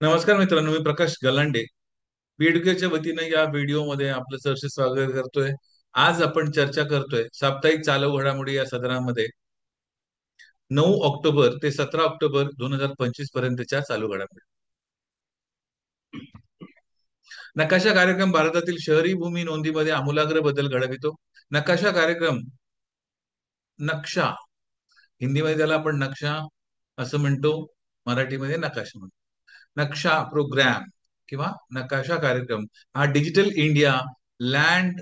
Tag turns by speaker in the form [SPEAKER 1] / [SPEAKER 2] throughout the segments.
[SPEAKER 1] नमस्कार मित्रांनो, मी प्रकाश गलांडे बीएडकेच्या वतीने या व्हिडिओमध्ये आपलं सहर्ष स्वागत करतोय. आज आपण चर्चा करतोय साप्ताहिक चालू घडामोडी या सदरामध्ये 9 ऑक्टोबर ते 17 ऑक्टोबर 2025 पर्यंतच्या चालू घडामोडी. नकाशा कार्यक्रम भारतातील शहरी भूमी नोंदीमध्ये आमूलाग्र बदल घडवितो. नकाशा कार्यक्रम नक्षा, हिंदीमध्ये त्याला आपण नक्षा असं म्हणतो, मराठीमध्ये नकाशा म्हणतो. नक्षा प्रोग्राम किंवा नकाशा कार्यक्रम हा digital India land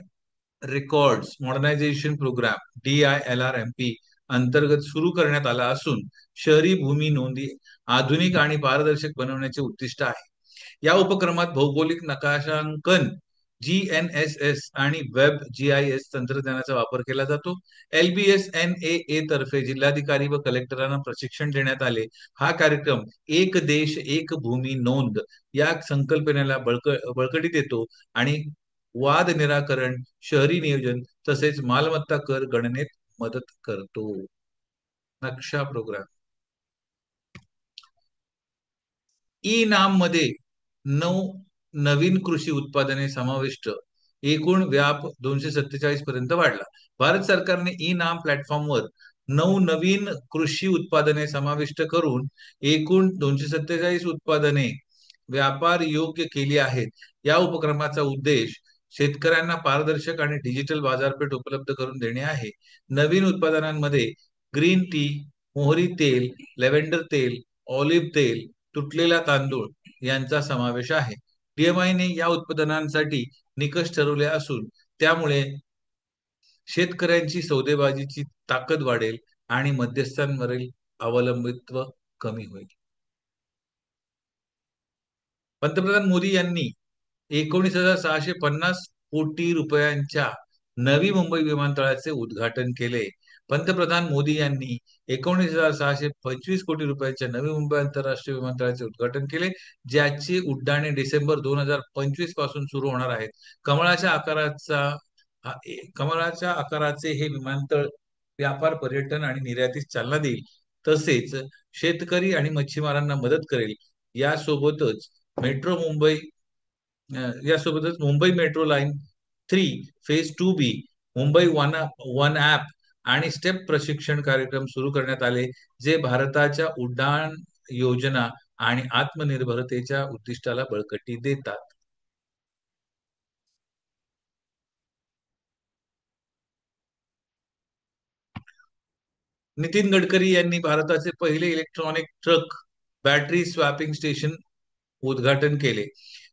[SPEAKER 1] records modernisation programme DILRMP अंतर्गत सुरू करण्यात आला असून शहरी भूमी नोंदी आधुनिक आणि पारदर्शक बनवण्याचे उद्दिष्ट आहे. या उपक्रमात भौगोलिक नकाशांकन GNSS आणि वेब GIS तंत्रज्ञानाचा वापर केला जातो. LBSNAA तर्फे जिल्हाधिकारी व कलेक्टरांना प्रशिक्षण देण्यात आले. हा कार्यक्रम एक देश एक भूमी नोंद या संकल्पनेला बळकटी देतो आणि वाद निराकरण, शहरी नियोजन तसेच मालमत्ता कर गणनेत मदत करतो. नक्षा प्रोग्राम ई नाम मध्ये 9 नवीन कृषी उत्पादने समाविष्ट, एकूण व्याप 247 पर्यंत वाढला. भारत सरकारने ई नाम प्लॅटफॉर्मवर 9 नवीन कृषी उत्पादने समाविष्ट करून एकूण 247 उत्पादने व्यापार योग्य केली आहेत. या उपक्रमाचा उद्देश शेतकऱ्यांना पारदर्शक आणि डिजिटल बाजारपेठ उपलब्ध करून देणे आहे. नवीन उत्पादनांमध्ये ग्रीन टी, मोहरी तेल, लॅव्हेंडर तेल, ऑलिव्ह तेल, तुटलेला तांदूळ यांचा समावेश आहे. DMIने या उत्पादनांसाठी निकष ठरवले असून त्यामुळे शेतकऱ्यांची सौदेबाजीची ताकद वाढेल आणि मध्यस्थांवरील अवलंबित्व कमी होईल. पंतप्रधान मोदी यांनी 19,650 कोटी रुपयांच्या नवी मुंबई विमानतळाचे उद्घाटन केले. पंतप्रधान मोदी यांनी 19,625 कोटी रुपयांच्या नवी मुंबई आंतरराष्ट्रीय विमानतळाचे उद्घाटन केले, ज्याची उड्डाणे डिसेंबर 2025 पासून सुरू होणार आहेत. कमळाच्या आकाराचे हे विमानतळ व्यापार, पर्यटन आणि निर्यातीस चालना देईल, तसेच शेतकरी आणि मच्छीमारांना मदत करेल. यासोबतच मेट्रो मुंबई यासोबतच Mumbai metro line 3 phase 2B, Mumbai one app आणि स्टेप प्रशिक्षण कार्यक्रम सुरू करण्यात आले, जे भारताच्या उड्डाण योजना आणि आत्मनिर्भरतेच्या उद्दिष्टाला बळकटी देतात. नितीन गडकरी यांनी भारताचे पहिले electronic truck battery swapping station उद्घाटन केले.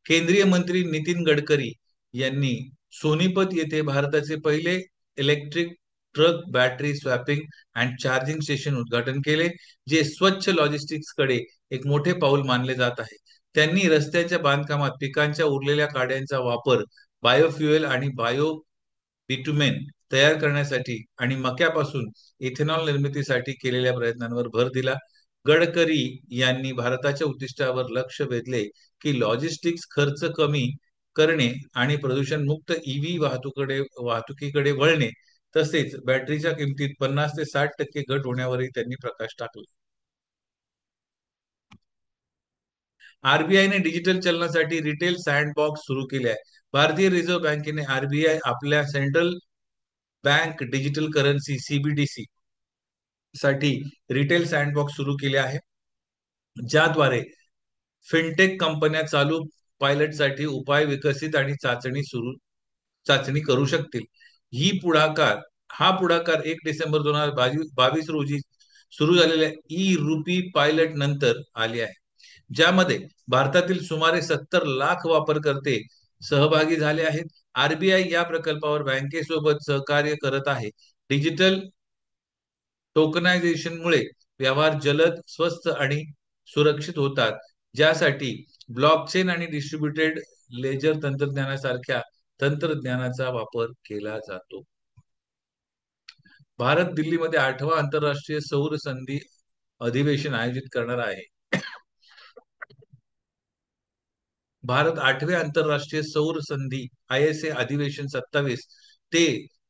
[SPEAKER 1] केंद्रीय मंत्री नितीन गडकरी यांनी सोनीपत येथे भारताचे पहिले electric truck battery swapping and charging station उद्घाटन केले, जे स्वच्छ लॉजिस्टिक्स कडे एक मोठे पाऊल मानले जात आहे. त्यांनी रस्त्याच्या बांधकामात पिकांच्या उरलेल्या काड्यांचा वापर बायोफ्युएल आणि बायो बिटुमेन तयार करण्यासाठी आणि मक्यापासून इथेनॉल निर्मितीसाठी केलेल्या प्रयत्नांवर भर दिला. गडकरी यांनी भारताच्या उद्दिष्टावर लक्ष वेधले की लॉजिस्टिक्स खर्च कमी करणे आणि प्रदूषण मुक्त EV वाहतुकीकडे वळणे, तसेच बॅटरीच्या किमतीत 50 ते 60% घट होण्यावरही त्यांनी प्रकाश टाकला. RBIने डिजिटल चलनासाठी रिटेल सँडबॉक्स सुरू केले आहे. भारतीय रिझर्व्ह बँकेने RBI आपल्या central bank digital currency CBDC साठी रिटेल सँडबॉक्स सुरू केले आहे, ज्याद्वारे फिनटेक कंपन्या चालू पायलटसाठी उपाय विकसित आणि चाचणी करू शकतील. ही पुढाकार हा पुढाकार 1 डिसेंबर 2022 रोजी सुरू झालेल्या रुपी पायलट नंतर आली आहे, ज्यामध्ये भारतातील सुमारे 70 लाख वापरकर्ते सहभागी झाले आहेत. RBI या प्रकल्पावर बँकेसोबत सहकार्य करत आहे. डिजिटल टोकनायझेशनमुळे व्यवहार जलद, स्वस्त आणि सुरक्षित होतात, ज्यासाठी ब्लॉकचेन आणि डिस्ट्रीब्युटेड लेजर तंत्रज्ञानासारख्या तंत्रज्ञानाचा वापर केला जातो. भारत दिल्लीमध्ये 8वा आंतरराष्ट्रीय सौर संधी अधिवेशन आयोजित करणार आहे. भारत 8वे आंतरराष्ट्रीय सौर संधी ISA अधिवेशन 27 ते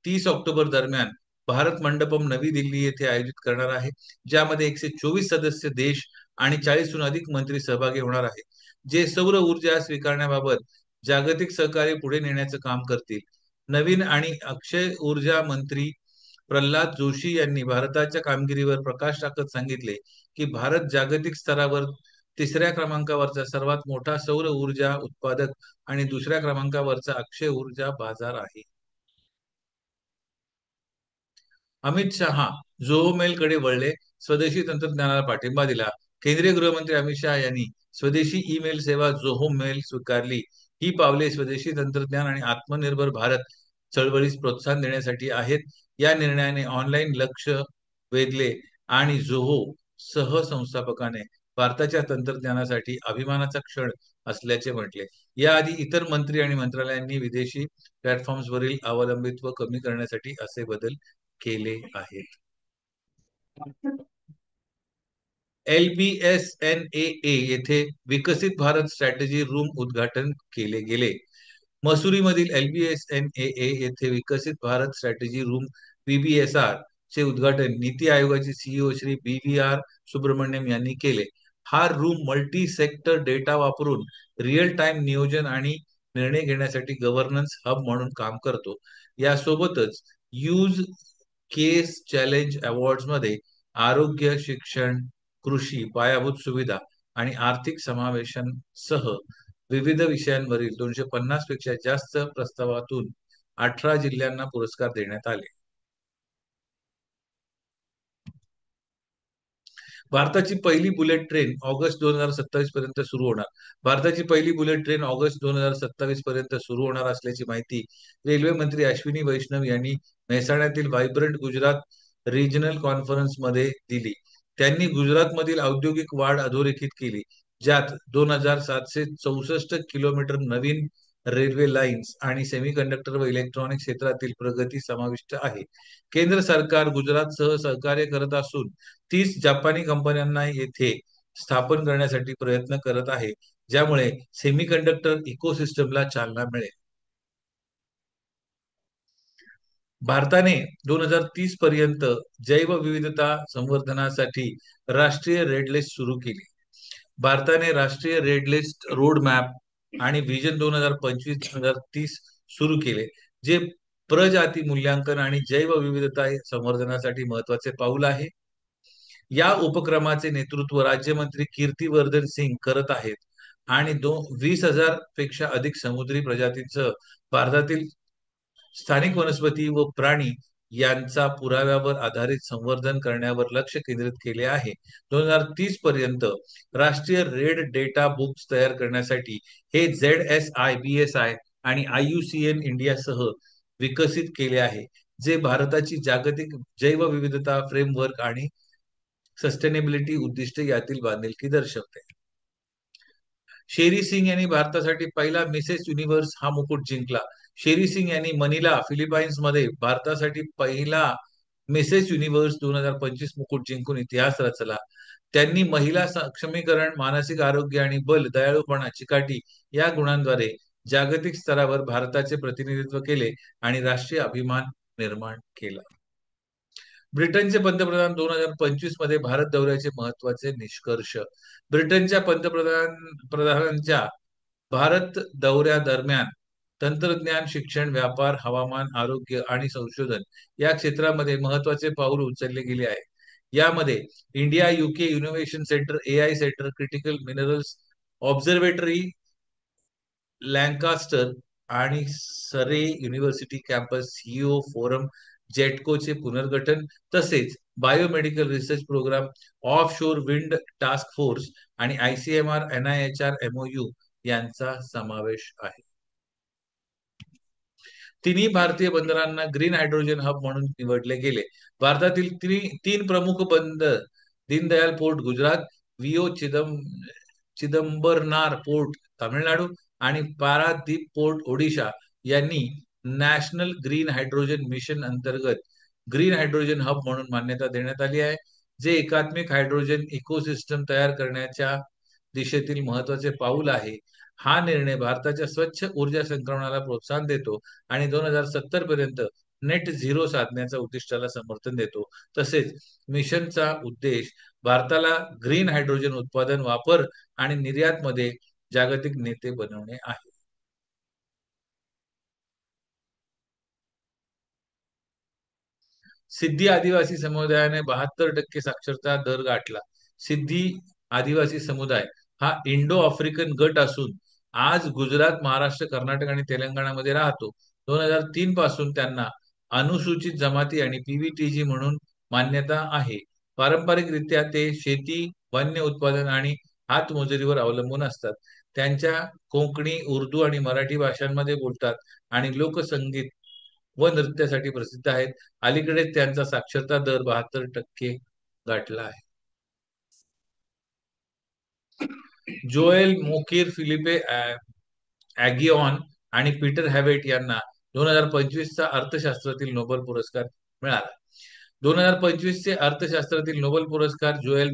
[SPEAKER 1] 30 ऑक्टोबर दरम्यान भारत मंडपम नवी दिल्ली येथे आयोजित करणार आहे, ज्यामध्ये 124 सदस्य देश आणि 40हून अधिक मंत्री सहभागी होणार आहेत, जे सौर ऊर्जा स्वीकारण्याबाबत जागतिक सहकार्य पुढे नेण्याचं काम करतील. नवीन आणि अक्षय ऊर्जा मंत्री प्रल्हाद जोशी यांनी भारताच्या कामगिरीवर प्रकाश टाकत सांगितले की भारत जागतिक स्तरावर तिसऱ्या क्रमांकावरचा सर्वात मोठा सौर ऊर्जा उत्पादक आणि दुसऱ्या क्रमांकावरचा अक्षय ऊर्जा बाजार आहे. अमित शहा जोहो मेलकडे वळले, स्वदेशी तंत्रज्ञानाला पाठिंबा दिला. केंद्रीय गृहमंत्री अमित शहा यांनी स्वदेशी ईमेल सेवा जोहो मेल स्वीकारली. ही पावले स्वदेशी तंत्रज्ञान आणि आत्मनिर्भर भारत चळवळीस प्रोत्साहन देण्यासाठी आहेत. या निर्णयाने ऑनलाईन लक्ष वेधले आणि जोहो सहसंस्थापकाने भारताच्या तंत्रज्ञानासाठी अभिमानाचा क्षण असल्याचे म्हटले. याआधी इतर मंत्री आणि मंत्रालयांनी विदेशी प्लॅटफॉर्म्सवरील अवलंबित्व कमी करण्यासाठी असे बदल केले आहेत. LBSNAA येथे विकसित भारत स्ट्रॅटेजी रूम उद्घाटन केले गेले. मसुरीमधील LBSNAA येथे विकसित भारत स्ट्रॅटेजी रूम VBSR चे उद्घाटन नीती आयोगाचे CEO श्री BVR सुब्रमण्यम यांनी केले. हा रूम मल्टी सेक्टर डेटा वापरून रिअल टाइम नियोजन आणि निर्णय घेण्यासाठी गव्हर्नन्स हब म्हणून काम करतो. यासोबतच यूज केस चॅलेंज अवॉर्ड्स मध्ये आरोग्य, शिक्षण, कृषी, पायाभूत सुविधा आणि आर्थिक समावेशनसह विविध विषयांवरील 250 पेक्षा जास्त प्रस्तावातून 18 जिल्ह्यांना पुरस्कार देण्यात आले. भारताची पहिली बुलेट ट्रेन ऑगस्ट 2027 पर्यंत सुरू होणार. भारताची पहिली बुलेट ट्रेन ऑगस्ट 2027 पर्यंत सुरू होणार असल्याची माहिती रेल्वे मंत्री अश्विनी वैष्णव यांनी मेहसाण्यातील व्हायब्रंट गुजरात रिजनल कॉन्फरन्समध्ये दिली. त्यांनी गुजरातमधील औद्योगिक वाढ अधोरेखित केली, ज्यात 2764 किलोमीटर नवीन रेल्वे लाईन्स आणि सेमीकंडक्टर व इलेक्ट्रॉनिक क्षेत्रातील प्रगती समाविष्ट आहे. केंद्र सरकार गुजरातसह सहकार्य करत असून 30 जपानी कंपन्यांना येथे स्थापन करण्यासाठी प्रयत्न करत आहे, ज्यामुळे सेमीकंडक्टर इकोसिस्टमला चालना मिळेल. भारताने 2030 पर्यंत जैवविविधता संवर्धनासाठी राष्ट्रीय रेड लिस्ट सुरू केली. भारताने राष्ट्रीय रेड लिस्ट रोड मॅप आणि व्हिजन 2025-2030 सुरू केले, जे प्रजाती मूल्यांकन आणि जैवविविधता संवर्धनासाठी महत्वाचे पाऊल आहे. या उपक्रमाचे नेतृत्व राज्यमंत्री कीर्तिवर्धन सिंग करत आहेत आणि 20,000 पेक्षा अधिक समुद्री प्रजातींसह भारतातील स्थानिक वनस्पती व प्राणी यांचा पुराव्यावर आधारित संवर्धन करण्यावर लक्ष केंद्रित केले आहे. 2030 पर्यंत राष्ट्रीय रेड डेटा बुक्स तयार करण्यासाठी हे ZSI, BSI आणि IUCN इंडियासह विकसित केले आहे, जे भारताची जागतिक जैवविविधता फ्रेमवर्क आणि सस्टेनेबिलिटी उद्दिष्टे यातील बांधिलकी दर्शवते. शेरी सिंग यांनी भारतासाठी पहिला मिसेस युनिव्हर्स हा मुकुट जिंकला. शेरी सिंग यांनी मनिला, फिलिपाईन्स मध्ये भारतासाठी पहिला मिसेस युनिव्हर्स 2025 मुकुट जिंकून इतिहास रचला. त्यांनी महिला सक्षमीकरण, मानसिक आरोग्य आणि बल, दयाळूपणा, चिकाटी या गुणांद्वारे जागतिक स्तरावर भारताचे प्रतिनिधित्व केले आणि राष्ट्रीय अभिमान निर्माण केला. ब्रिटनचे पंतप्रधान 2025 मध्ये भारत दौऱ्याचे महत्वाचे निष्कर्ष. ब्रिटनच्या प्रधानांच्या भारत दौऱ्यादरम्यान तंत्रज्ञान, शिक्षण, व्यापार, हवामान, आरोग्य आणि संशोधन या क्षेत्रामध्ये महत्वाचे पाऊल उचलले गेले आहे. यामध्ये India UK innovation centre, AI centre, critical minerals observatory, Lancaster आणि Surrey university campus, CEO forum, जेटकोचे पुनर्गठन, तसेच biomedical research programme, offshore wind task force आणि ICMR NIHR MOU यांचा समावेश आहे. तिन्ही भारतीय बंदरांना ग्रीन हायड्रोजन हब म्हणून निवडले गेले. भारतातील 3 प्रमुख बंदर, Deendayal port Gujarat, VO Chidambaranar port Tamil Nadu आणि पारादीप पोर्ट ओडिशा यांनी नॅशनल ग्रीन हायड्रोजन मिशन अंतर्गत ग्रीन हायड्रोजन हब म्हणून मान्यता देण्यात आली आहे, जे एकात्मिक हायड्रोजन इकोसिस्टम तयार करण्याच्या दिशेतील महत्वाचे पाऊल आहे. हा निर्णय भारताच्या स्वच्छ ऊर्जा संक्रमणाला प्रोत्साहन देतो आणि 2070 पर्यंत नेट झिरो साधण्याच्या उद्दिष्टाला समर्थन देतो. तसेच मिशनचा उद्देश भारताला ग्रीन हायड्रोजन उत्पादन, वापर आणि निर्यातमध्ये जागतिक नेते बनवणे आहे. सिद्धी आदिवासी समुदायाने 72% साक्षरता दर गाठला. सिद्धी आदिवासी समुदाय हा इंडो आफ्रिकन गट असून आज गुजरात, महाराष्ट्र, कर्नाटक आणि तेलंगणामध्ये राहतो. 2003 पासून त्यांना अनुसूचित जमाती आणि पीव्हीटीजी म्हणून मान्यता आहे. पारंपरिकरित्या ते शेती, वन्य उत्पादन आणि हातमजुरीवर अवलंबून असतात. त्यांच्या कोकणी, उर्दू आणि मराठी भाषांमध्ये बोलतात आणि लोकसंगीत व नृत्यासाठी प्रसिद्ध आहेत. अलीकडेच त्यांचा साक्षरता दर 72% गाठला आहे. जोएल मोकिर, फिलिपे ॲगिऑन आणि पीटर हॅवेट यांना 2025चा अर्थशास्त्रातील नोबेल पुरस्कार मिळाला. 2025चे अर्थशास्त्रातील नोबेल पुरस्कार जोएल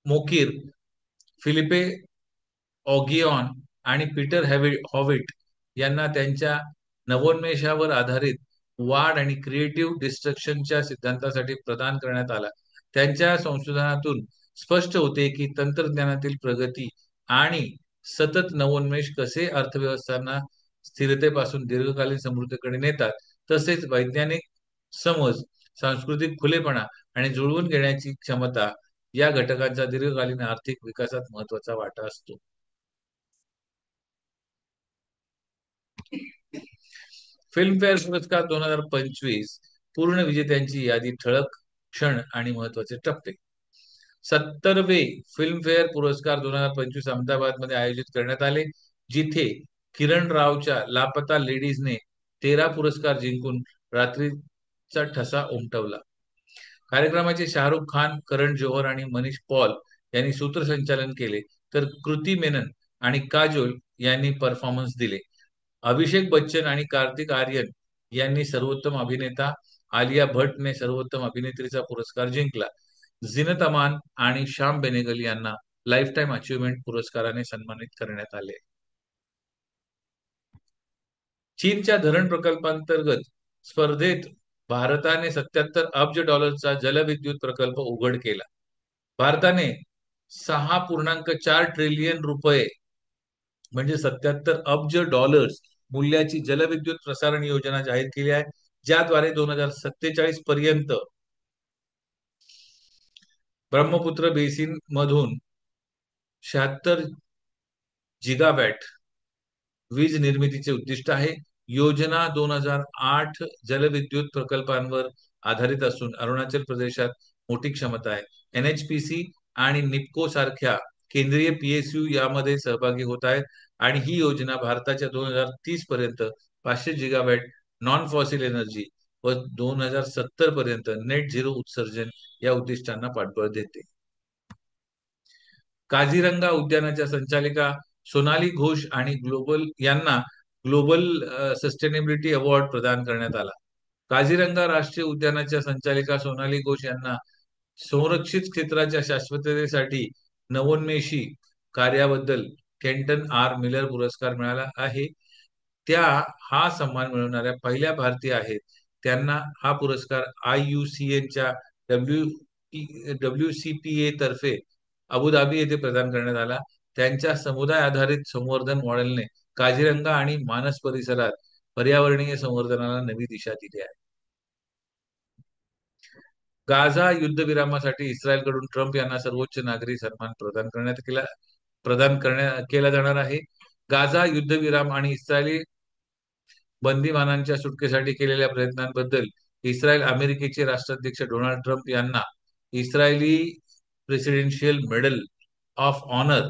[SPEAKER 1] मोकिर, फिलिपे ऑगिऑन आणि पीटर हॉविट यांना त्यांच्या नवोन्मेषावर आधारित वाढ आणि क्रिएटिव्ह डिस्ट्रक्शनच्या सिद्धांतासाठी प्रदान करण्यात आला. त्यांच्या संशोधनातून स्पष्ट होते की तंत्रज्ञानातील प्रगती आणि सतत नवोन्मेष कसे अर्थव्यवस्थांना स्थिरतेपासून दीर्घकालीन समृद्धीकडे नेतात. तसेच वैज्ञानिक समज, सांस्कृतिक खुलेपणा आणि जुळवून घेण्याची क्षमता या घटकांचा दीर्घकालीन आर्थिक विकासात महत्वाचा वाटा असतो. फिल्मफेअर पुरस्कार 2025 पूर्ण विजेत्यांची यादी, ठळक क्षण आणि महत्वाचे टप्पे. 70वे फिल्मफेअर पुरस्कार 2025 अहमदाबादमध्ये आयोजित करण्यात आले, जिथे किरण रावच्या लापता लेडीजने 13 पुरस्कार जिंकून रात्रीचा ठसा उमटवला. कार्यक्रमाचे शाहरुख खान, करण जोहर आणि मनीष पॉल यांनी सूत्रसंचालन केले, तर कृती मेनन आणि काजोल यांनी परफॉर्मन्स दिले. अभिषेक बच्चन आणि कार्तिक आर्यन यांनी सर्वोत्तम अभिनेता, आलिया भट्टने सर्वोत्तम अभिनेत्रीचा पुरस्कार जिंकला. झीनत अमान आणि श्याम बेनेगल यांना लाईफ टाईम अचीवमेंट पुरस्काराने सन्मानित करण्यात आले. चीनच्या धरण प्रकल्पांतर्गत स्पर्धेत भारताने $77 अब्ज जलविद्युत प्रकल्प उघड केला. भारताने 6.4 ट्रिलियन रुपये म्हणजे $77 अब्ज मूल्याची जलविद्युत प्रसारण योजना जाहीर केली आहे, ज्याद्वारे 2047 पर्यंत ब्रह्मपुत्र बेसिन मधून 76 जिगावॅट वीज निर्मितीचे उद्दिष्ट आहे. योजना 2008 जलविद्युत प्रकल्पांवर आधारित असून अरुणाचल प्रदेशात मोठी क्षमता आहे. NHPC आणि निप्को सारख्या केंद्रीय PSU यामध्ये सहभागी होत आहेत आणि ही योजना भारताच्या 2030 पर्यंत 500 जिगावॅट नॉन फॉसिल एनर्जी व 2070 पर्यंत नेट झिरो उत्सर्जन या उद्दिष्टांना पाठबळ देते. काझीरंगा उद्यानाच्या संचालिका सोनाली घोष आणि यांना ग्लोबल सस्टेनेबिलिटी अवॉर्ड प्रदान करण्यात आला. काझीरंगा राष्ट्रीय उद्यानाच्या संचालिका सोनाली घोष यांना संरक्षित क्षेत्राच्या शाश्वततेसाठी नवोन्मेषी कार्याबद्दल केंटन आर मिलर पुरस्कार मिळाला आहे. त्या हा सन्मान मिळवणाऱ्या पहिल्या भारतीय आहेत. त्यांना हा पुरस्कार IUCNच्या WCPA तर्फे अबुधाबी येथे प्रदान करण्यात आला. त्यांच्या समुदाय आधारित संवर्धन मॉडेलने काझीरंगा आणि मानस परिसरात पर्यावरणीय संवर्धनाला नवी दिशा दिली आहे. गाझा युद्धविरामासाठी इस्रायलकडून ट्रम्प यांना सर्वोच्च नागरी सन्मान केला जाणार आहे. गाझा युद्धविराम आणि इस्रायली बंदीवानांच्या सुटकेसाठी केलेल्या प्रयत्नांबद्दल इस्रायल अमेरिकेचे राष्ट्राध्यक्ष डोनाल्ड ट्रम्प यांना Israeli presidential medal of honour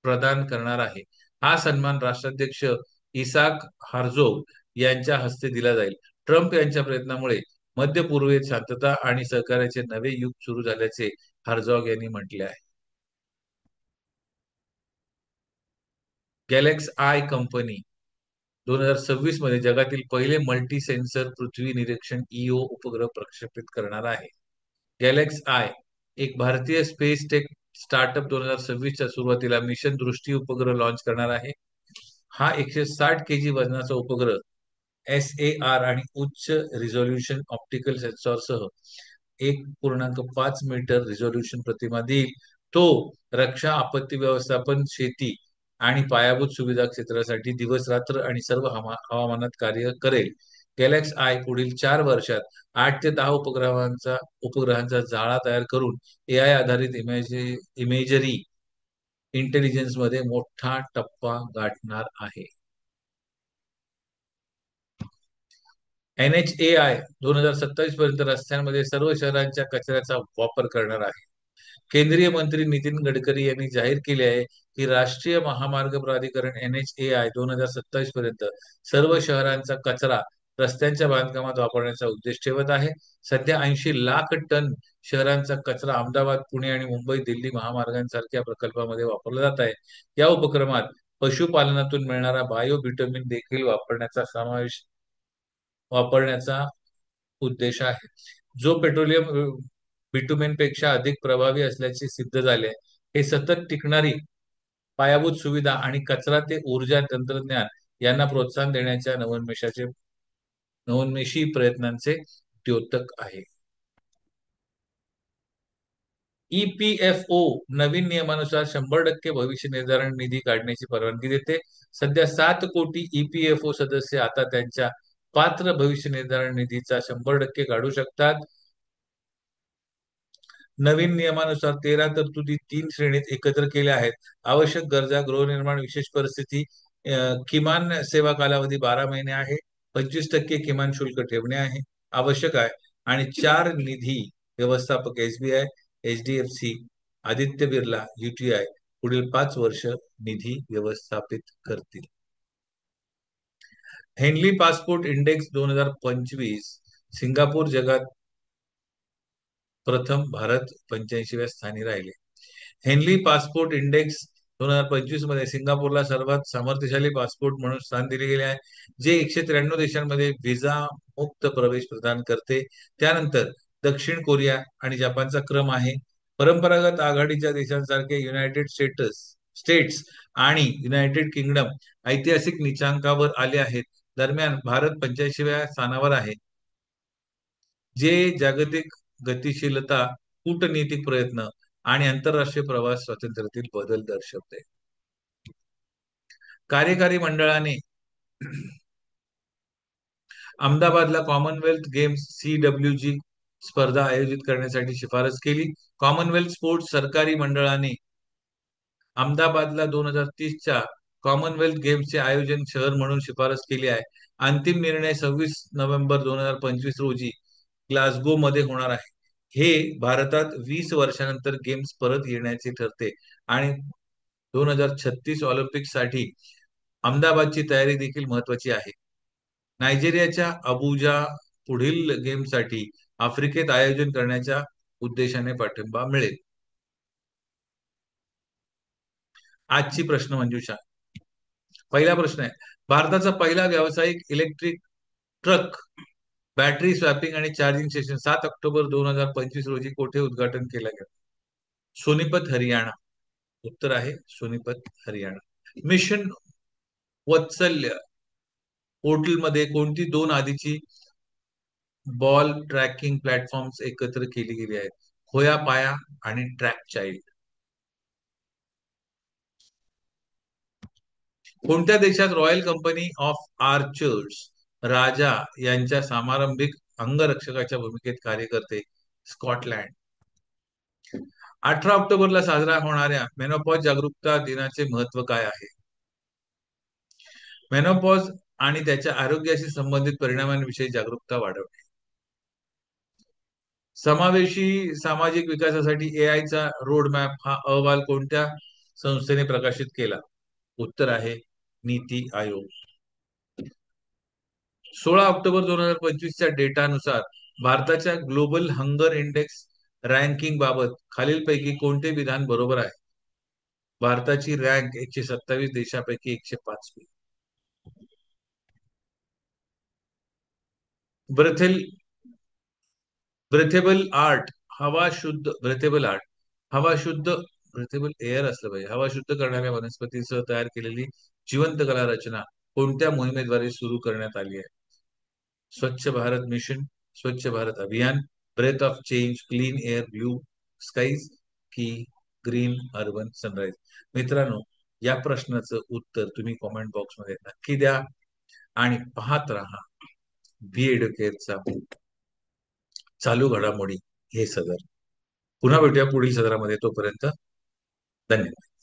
[SPEAKER 1] प्रदान करणार आहे. हा सन्मान राष्ट्राध्यक्ष इसाक हार्झोग यांच्या हस्ते दिला जाईल. ट्रम्प यांच्या प्रयत्नामुळे मध्य पूर्वेत शांतता आणि सहकार्याचे नवे युग सुरू झाल्याचे हार्झोग यांनी म्हटले आहे. गॅलेक्स आय कंपनी 2026 मध्ये जगातील पहिले मल्टी सेन्सर पृथ्वी निरीक्षण EO उपग्रह प्रक्षेपित करणार आहे. गॅलेक्स आय एक भारतीय स्पेस टेक स्टार्टअप 2026च्या सुरुवातीला मिशन दृष्टी उपग्रह लॉन्च करणार आहे. हा 160 kg वजनाचा उपग्रह SAR आणि उच्च रिझोल्यूशन ऑप्टिकल सेन्सॉरसह 1.5 मीटर रिझोल्यूशन प्रतिमा देईल. तो रक्षा, आपत्ती व्यवस्थापन, शेती आणि पायाभूत सुविधा क्षेत्रासाठी दिवस रात्र आणि सर्व हवामानात कार्य करेल. गॅलेक्स आय पुढील 4 वर्षात 8 ते 10 उपग्रहांचा जाळा तयार करून AI आधारित इमेजरी इंटेलिजन्स मध्ये मोठा टप्पा गाठणार आहे. NHAI 2027 पर्यंत रस्त्यांमध्ये सर्व शहरांच्या कचऱ्याचा वापर करणार आहे. केंद्रीय मंत्री नितीन गडकरी यांनी जाहीर केले आहे की राष्ट्रीय महामार्ग प्राधिकरण NHAI 2027 पर्यंत सर्व शहरांचा कचरा रस्त्यांच्या बांधकामात वापरण्याचा उद्देश ठेवत आहे. सध्या 80 लाख टन शहरांचा कचरा अहमदाबाद, पुणे आणि मुंबई दिल्ली महामार्गांसारख्या प्रकल्पामध्ये वापरला जात आहे. या उपक्रमात पशुपालनातून मिळणारा बायो बिटमिन देखील वापरण्याचा उद्देश आहे, जो पेट्रोलियम बिटुमेनपेक्षा अधिक प्रभावी असल्याचे सिद्ध झाले आहे. हे सतत टिकणारी पायाभूत सुविधा आणि कचरा ते ऊर्जा तंत्रज्ञान यांना प्रोत्साहन देण्याच्या नवोन्मेषी प्रयत्नांचे द्योतक आहे. EPFO नवीन नियमानुसार 100% भविष्य निर्धारण निधी काढण्याची परवानगी देते. सध्या 7 कोटी EPFO सदस्य आता त्यांच्या पात्र भविष्य निर्धारण निधीचा 100% काढू शकतात. नवीन नियमानुसार 13 तरतुदी 3 श्रेणीत एकत्र केल्या आहेत. आवश्यक गरजा, गृहनिर्माण, विशेष परिस्थिती. किमान सेवा कालावधी 12 महिने आहे. 25% किमान शुल्क ठेवणे आहे आवश्यक आहे. आणि 4 निधी व्यवस्थापक SBI, HDFC, Aditya Birla, UTI पुढील 5 वर्ष निधी व्यवस्थापित करतील. हेनली पासपोर्ट इंडेक्स 2025 सिंगापूर जगात प्रथम, भारत 85व्या स्थानी राहिले. हेनली पासपोर्ट इंडेक्स 2025 मध्ये सिंगापूरला सर्वात सामर्थ्यशाली पासपोर्ट म्हणून स्थान दिले गेले आहे, जे 193 देशांमध्ये व्हिसा मुक्त प्रवेश प्रदान करते. त्यानंतर दक्षिण कोरिया आणि जपानचा क्रम आहे. परंपरागत आघाडीच्या देशांसारखे युनायटेड स्टेट्स आणि युनायटेड किंगडम ऐतिहासिक नीचांकावर आले आहेत. दरम्यान भारत 85व्या स्थानावर आहे, जे जागतिक गतिशीलता, कूटनीतिक प्रयत्न आणि आंतरराष्ट्रीय प्रवास स्वातंत्र्यातील बदल दर्शवते. कार्यकारी मंडळाने अहमदाबादला कॉमनवेल्थ गेम्स CWG स्पर्धा आयोजित करण्यासाठी शिफारस केली. कॉमनवेल्थ स्पोर्ट्स सरकारी मंडळाने अहमदाबादला 2030च्या कॉमनवेल्थ गेम्सचे आयोजन शहर म्हणून शिफारस केली आहे. अंतिम निर्णय 26 नोव्हेंबर 2025 रोजी ग्लासगो मध्ये होणार आहे. हे भारतात 20 वर्षानंतर गेम्स परत येण्याचे ठरते आणि 2036 ऑलिम्पिकसाठी अहमदाबादची तयारी देखील महत्वाची आहे. नायजेरियाच्या अबुजा पुढील गेमसाठी आफ्रिकेत आयोजन करण्याच्या उद्देशाने पाठिंबा मिळेल. आजची प्रश्नमंजुषा. पहिला प्रश्न आहे, भारताचा पहिला व्यावसायिक इलेक्ट्रिक ट्रक बॅटरी स्वॅपिंग आणि चार्जिंग स्टेशन 7 ऑक्टोबर 2025 रोजी कोठे उद्घाटन केला गेला? सोनीपत, हरियाणा. उत्तर आहे सोनीपत, हरियाणा. मिशन वत्सल्य पोर्टलमध्ये कोणती 2 आधीची बॉल ट्रॅकिंग प्लॅटफॉर्म्स एकत्र केली गेली आहेत? होया पाया आणि ट्रॅक चाइल्ड. कोणत्या देशात रॉयल कंपनी ऑफ आर्चर्स राजा यांच्या समारंभिक अंगरक्षकाच्या भूमिकेत कार्य करते? स्कॉटलँड. 18 ऑक्टोबरला साजरा होणाऱ्या मेनोपॉज जागरूकता दिनाचे महत्व काय आहे? मेनोपॉज आणि त्याच्या आरोग्याशी संबंधित परिणामांविषयी जागरूकता वाढवणे. समावेशी सामाजिक विकासासाठी AIचा रोडमॅप हा अहवाल कोणत्या संस्थेने प्रकाशित केला? उत्तर आहे नीती आयोग. 16 ऑक्टोबर 2025च्या डेटानुसार भारताच्या ग्लोबल हंगर इंडेक्स रँकिंग बाबत खालीलपैकी कोणते विधान बरोबर आहे? भारताची रँक 127 देशापैकी 105वी. ब्रेथेबल आर्ट हवा शुद्ध ब्रेथेबल आर्ट हवा शुद्ध ब्रेथेबल एअर असलं पाहिजे. हवा शुद्ध करणाऱ्या वनस्पतीसह तयार केलेली जिवंत कला रचना कोणत्या मोहिमेद्वारे सुरू करण्यात आली आहे? स्वच्छ Bharat mission, Swachh Bharat Abhiyan, breath of change, clean air, blue skies की ग्रीन अर्बन सनराईज? मित्रांनो, या प्रश्नाचं उत्तर तुम्ही कॉमेंट बॉक्समध्ये नक्की द्या आणि पाहत राहा बी एड्युकेटचा चालू घडामोडी हे सदर. पुन्हा भेटूया पुढील सदरामध्ये. तोपर्यंत धन्यवाद.